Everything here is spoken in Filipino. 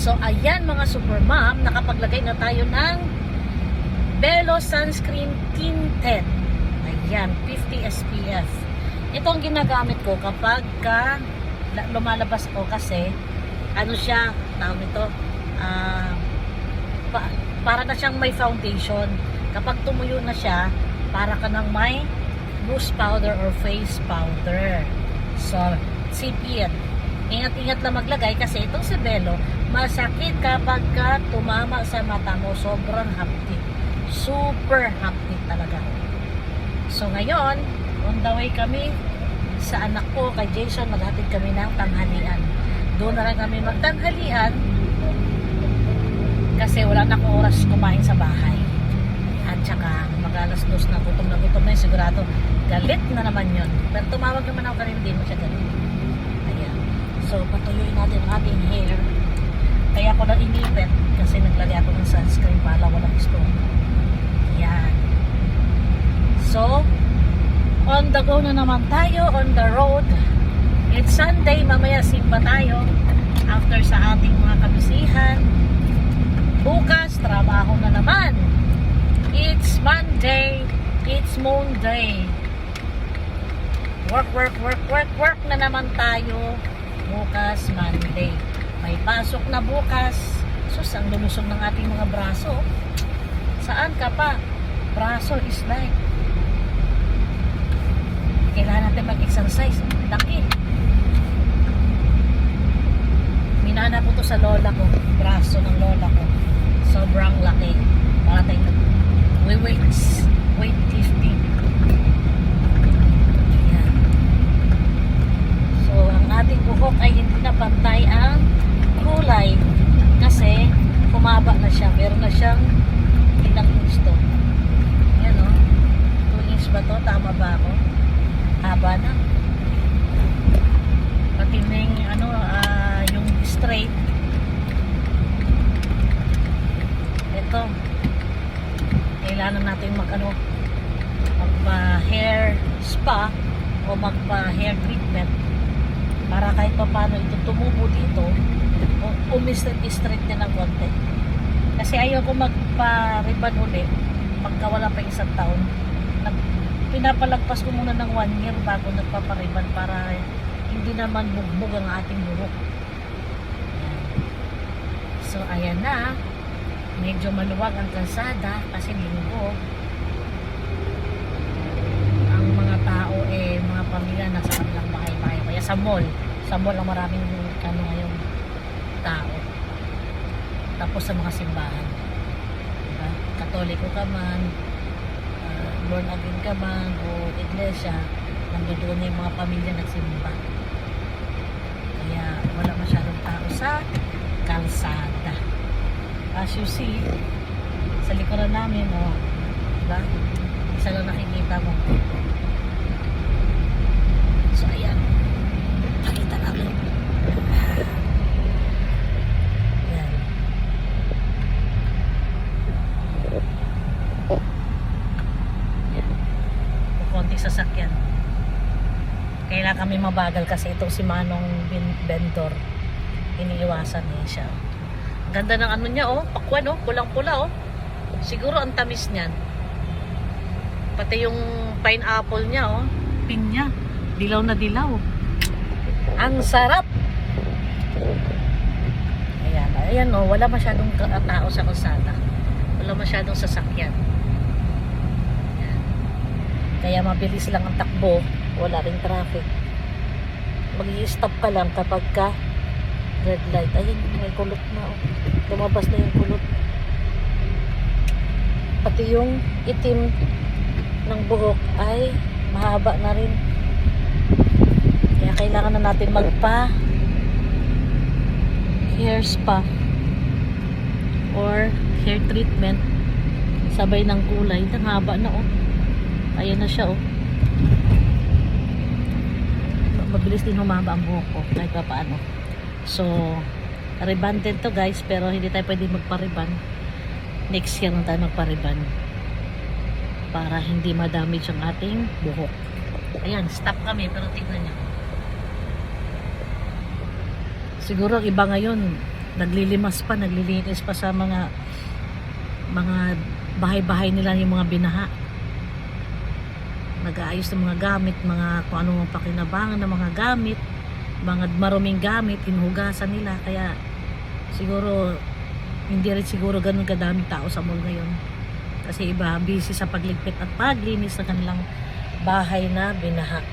So ayan mga super mom, nakapaglagay na tayo ng Belo Sunscreen Tinted. Ayan, 50 SPF. Ito ang ginagamit ko kapag lumalabas ko kasi ano siya, tawag nito, para na siyang may foundation. Kapag tumuyo na siya, para ka nang may loose powder or face powder. So, sipin. Ingat-ingat na maglagay kasi itong si Belo, masakit kapag tumama sa mata mo. Sobrang haptik. Super haptik talaga. So, ngayon, on the way kami sa anak ko, kay Jason, maghatid kami ng tanghalian. Doon na lang kami magtanghalian kasi wala na akong oras kumain sa bahay. At saka mag-alas 2 na gutom na yun, sigurado galit na naman yun. Pero tumawag naman ako kanina, hindi mo siya galit. Ayan. So patuyuin natin ang ating hair. Kaya ako na inipit kasi naglagay ako ng sunscreen para walang stone. Ayan. So on the go na naman tayo, on the road. It's Sunday, mamaya simba tayo after sa ating mga kabisihan. Bukas trabaho na naman. It's Monday. It's Monday. Work na naman tayo. Bukas, Monday. May pasok na bukas. Sus, ang lulusog ng ating mga braso. Saan ka pa? Braso is like. Kailangan natin mag-exercise. Laki. Minana ko to sa lola ko. Braso ng lola ko. Sobrang laki. Para tayo weightlifting. Ayan. So, ang ating buhok ay hindi na pantay ang kulay kasi humaba na siya. Meron na siyang ilang inch to. Ayan o. 2 inch ba to? Tama ba ako? Haba na. Pati na yung straight. Ito. Kailangan natin magpa-hair spa o magpa-hair treatment para kahit pa paano ito tumubo dito o umistraight na ng konti. Kasi ayaw ko magpa-ribbon ulit pagka wala pa isang taon. Pinapalagpas ko muna ng 1 year bago nagpapariban para hindi naman bugbog ang ating buhok. So ayan na. Medyo maluwag ang kalsada kasi linggo. Ang mga tao mga pamilya nasa kanilang bahay-bahay. Kaya sa mall ang maraming ngayon tao. Tapos sa mga simbahan. Diba? Katoliko ka man, born again ka man, o iglesia, nandoon na yung mga pamilya nagsimba. Kaya wala masyadong tao sa kalsada. As you see, sa likuran namin, diba? Isa lang nakikita mo. So, ayan. Pakita natin. Ayan. Ayan. Konting sasakyan. Kailangan kami mabagal kasi itong si Manong vendor. Iniiwasan niya siya. Ganda ng ano niya, pakwan, pulang-pula, siguro ang tamis niyan. Pati yung pineapple niya, pinya, dilaw na dilaw. Ang sarap. Ayan, wala masyadong tao sa kalsada. Wala masyadong sasakyan. Ayan. Kaya mabilis lang ang takbo, wala ring traffic. Mag-i-stop ka lang kapag red light. Ayun, may kulot na. Lumabas na yung kulot. Pati yung itim ng buhok ay mahaba na rin. Kaya kailangan na natin hair spa or hair treatment sabay ng kulay. Ang haba na Ayan na siya Mabilis din humaba ang buhok ko kahit pa paano. So, ribbon din to guys, pero hindi tayo pwede magpa-ribbon. Next year lang tayo magpa-ribbon para hindi ma-damage ang ating buhok. Ayan, stop kami, pero tignan nyo. Siguro ang iba ngayon, naglilimas pa, naglilinis pa sa mga bahay-bahay nila, yung mga binaha. Nag-aayos ng mga gamit, mga kung anong pakinabangan ng mga gamit, mga maruming gamit, hinuhugasan nila. Kaya siguro hindi rin siguro ganun kadaming tao sa mall ngayon, kasi iba busy sa pagligpit at paglinis ng kanilang bahay na binaha.